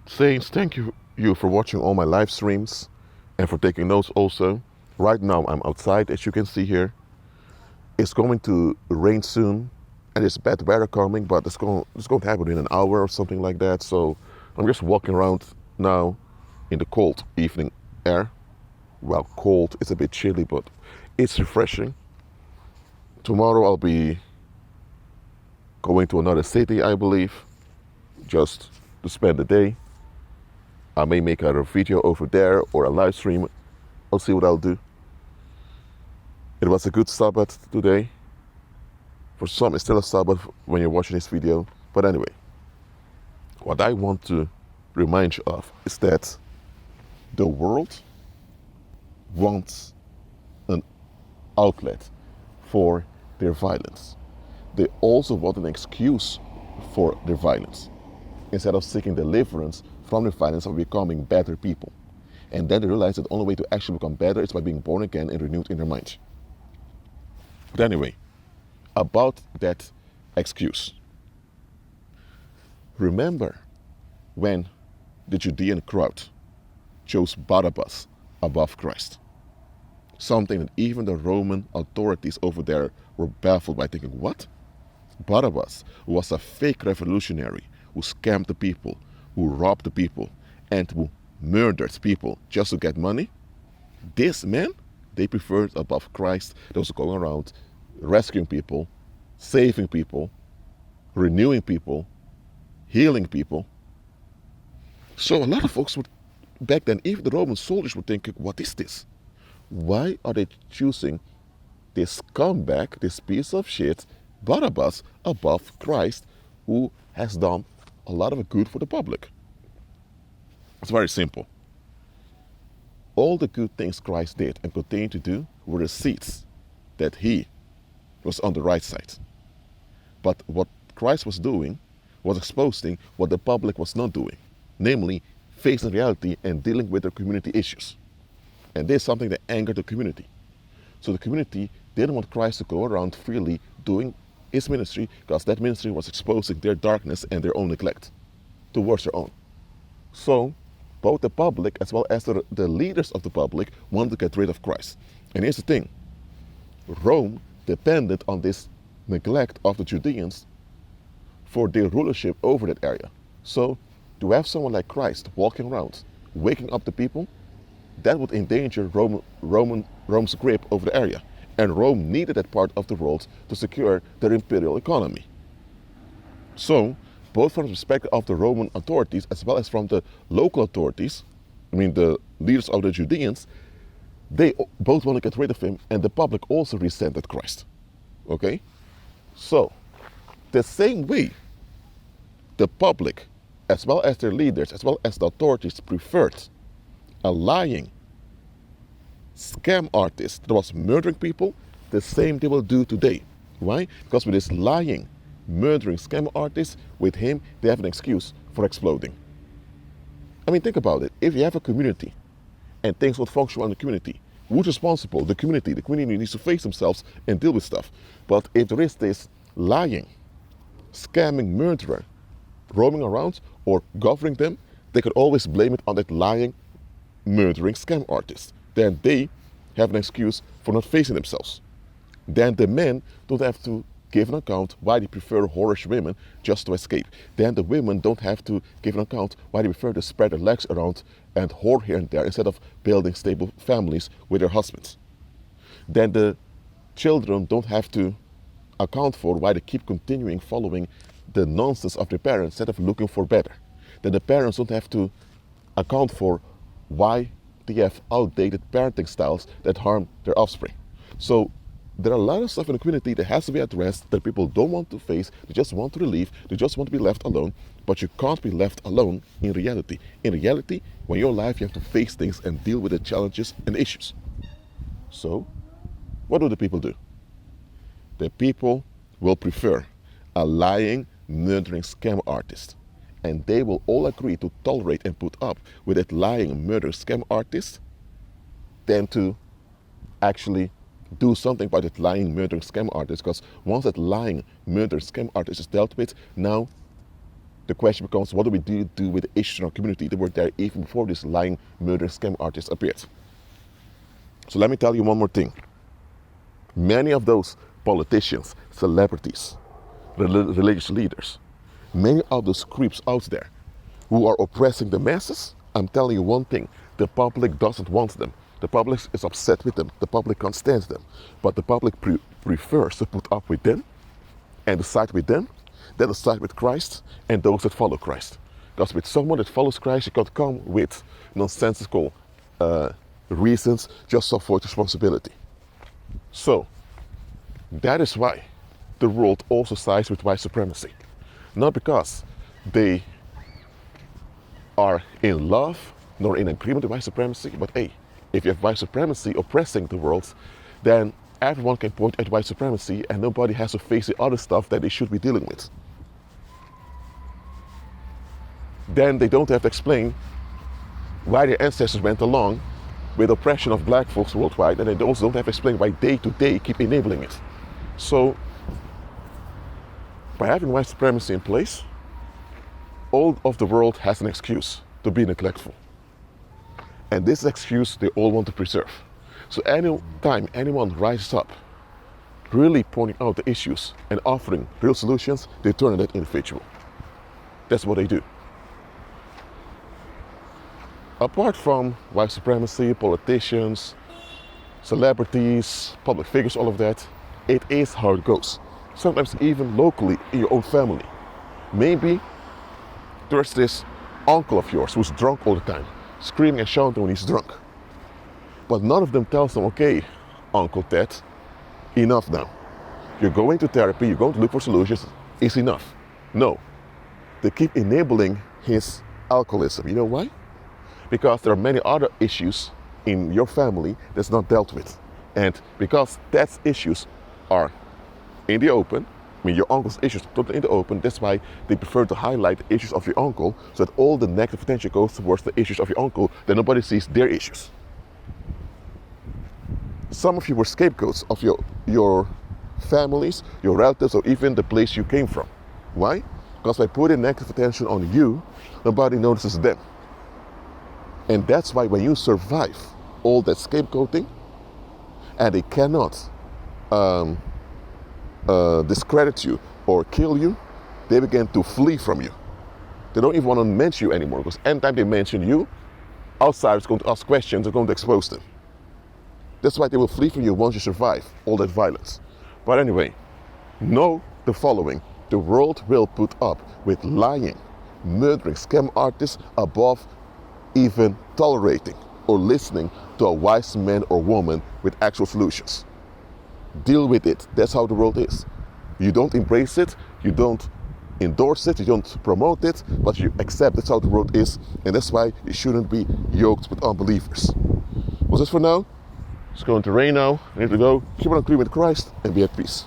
Saints, thank you for watching all my live streams and for taking notes also. Right now I'm outside, as you can see here. It's going to rain soon and it's bad weather coming, but it's going to happen in an hour or something like that. So I'm just walking around now in the cold evening air. Well, cold, it's a bit chilly, but it's refreshing. Tomorrow I'll be going to another city, I believe, just to spend the day. I may make a video over there or a live stream. I'll see what I'll do. It was a good Sabbath today. For some, it's still a Sabbath when you're watching this video. But anyway, what I want to remind you of is that the world wants an outlet for their violence. They also want an excuse for their violence. Instead of seeking deliverance from their violence of becoming better people. And then they realize that the only way to actually become better is by being born again and renewed in their mind. But anyway, about that excuse. Remember when the Judean crowd chose Barabbas above Christ. Something that even the Roman authorities over there were baffled by, thinking, what? Barabbas was a fake revolutionary who scammed the people, who robbed the people, and who murdered people just to get money. This man, they preferred above Christ, that was going around rescuing people, saving people, renewing people, healing people. So a lot of folks would, back then, even the Roman soldiers were thinking, what is this? Why are they choosing this scumbag, this piece of shit, Barabbas, above Christ, who has done a lot of good for the public? It's very simple. All the good things Christ did and continued to do were receipts that he was on the right side. But what Christ was doing was exposing what the public was not doing, namely facing reality and dealing with their community issues. And this is something that angered the community. So the community didn't want Christ to go around freely doing his ministry, because that ministry was exposing their darkness and their own neglect towards their own. So both the public as well as the leaders of the public wanted to get rid of Christ. And here's the thing. Rome depended on this neglect of the Judeans for their rulership over that area. So to have someone like Christ walking around, waking up the people, that would endanger Rome's grip over the area. And Rome needed that part of the world to secure their imperial economy. So, both from the perspective of the Roman authorities as well as from the local authorities, the leaders of the Judeans, they both want to get rid of him, and the public also resented Christ. Okay? So, the same way the public, as well as their leaders, as well as the authorities, preferred a lying scam artist that was murdering people, the same they will do today. Why? Because with this lying, murdering scam artist, with him, they have an excuse for exploding. Think about it. If you have a community and things will function in the community, who's responsible? The community. The community needs to face themselves and deal with stuff. But if there is this lying, scamming murderer roaming around or governing them, they could always blame it on that lying, murdering scam artist. Then they have an excuse for not facing themselves. Then the men don't have to give an account why they prefer whorish women just to escape. Then the women don't have to give an account why they prefer to spread their legs around and whore here and there instead of building stable families with their husbands. Then the children don't have to account for why they keep continuing following the nonsense of their parents instead of looking for better. Then the parents don't have to account for why they have outdated parenting styles that harm their offspring. So there are a lot of stuff in the community that has to be addressed that people don't want to face. They just want to relieve. They just want to be left alone. But you can't be left alone in reality. In reality, when you're alive, you have to face things and deal with the challenges and the issues. So what do the people do? The people will prefer a lying, murdering scam artist. And they will all agree to tolerate and put up with that lying, murder, scam artist than to actually do something about that lying, murdering scam artist. Because once that lying, murder, scam artist is dealt with, now the question becomes, what do we do with the issues in our community that were there even before these lying, murdering scam artists appeared? So let me tell you one more thing. Many of those politicians, celebrities, religious leaders, many of those creeps out there who are oppressing the masses, I'm telling you one thing, the public doesn't want them. The public is upset with them. The public can't stand them. But the public prefers to put up with them and to side with them than to side with Christ and those that follow Christ. Because with someone that follows Christ, you can't come with nonsensical reasons just to avoid responsibility. So, that is why the world also sides with white supremacy. Not because they are in love nor in agreement with white supremacy, but hey, if you have white supremacy oppressing the world, then everyone can point at white supremacy and nobody has to face the other stuff that they should be dealing with. Then they don't have to explain why their ancestors went along with oppression of black folks worldwide, and they also don't have to explain why day to day keep enabling it. So, by having white supremacy in place, all of the world has an excuse to be neglectful. And this excuse they all want to preserve. So anytime anyone rises up, really pointing out the issues and offering real solutions, they turn on that individual. That's what they do. Apart from white supremacy, politicians, celebrities, public figures, all of that, it is how it goes. Sometimes even locally in your own family. Maybe there's this uncle of yours who's drunk all the time, screaming and shouting when he's drunk. But none of them tells them, okay, Uncle Ted, enough now. You're going to therapy, you're going to look for solutions, it's enough. No, they keep enabling his alcoholism. You know why? Because there are many other issues in your family that's not dealt with. And because Ted's issues are in the open, I mean your uncle's issues are totally in the open, that's why they prefer to highlight the issues of your uncle so that all the negative attention goes towards the issues of your uncle, then nobody sees their issues. Some of you were scapegoats of your families, your relatives, or even the place you came from. Why? Because by putting negative attention on you, nobody notices them. And that's why when you survive all that scapegoating, and they cannot discredit you or kill you, they begin to flee from you. They don't even want to mention you anymore, because anytime they mention you, outsiders are going to ask questions, they're going to expose them. That's why they will flee from you once you survive all that violence. But anyway, know the following. The world will put up with lying, murdering scam artists above even tolerating or listening to a wise man or woman with actual solutions. Deal with it. That's how the world is. You don't embrace it, you don't endorse it, you don't promote it, but you accept that's how the world is, and that's why you shouldn't be yoked with unbelievers. What's this for now? It's going to rain now. I need to go. Keep on agreeing with Christ and be at peace.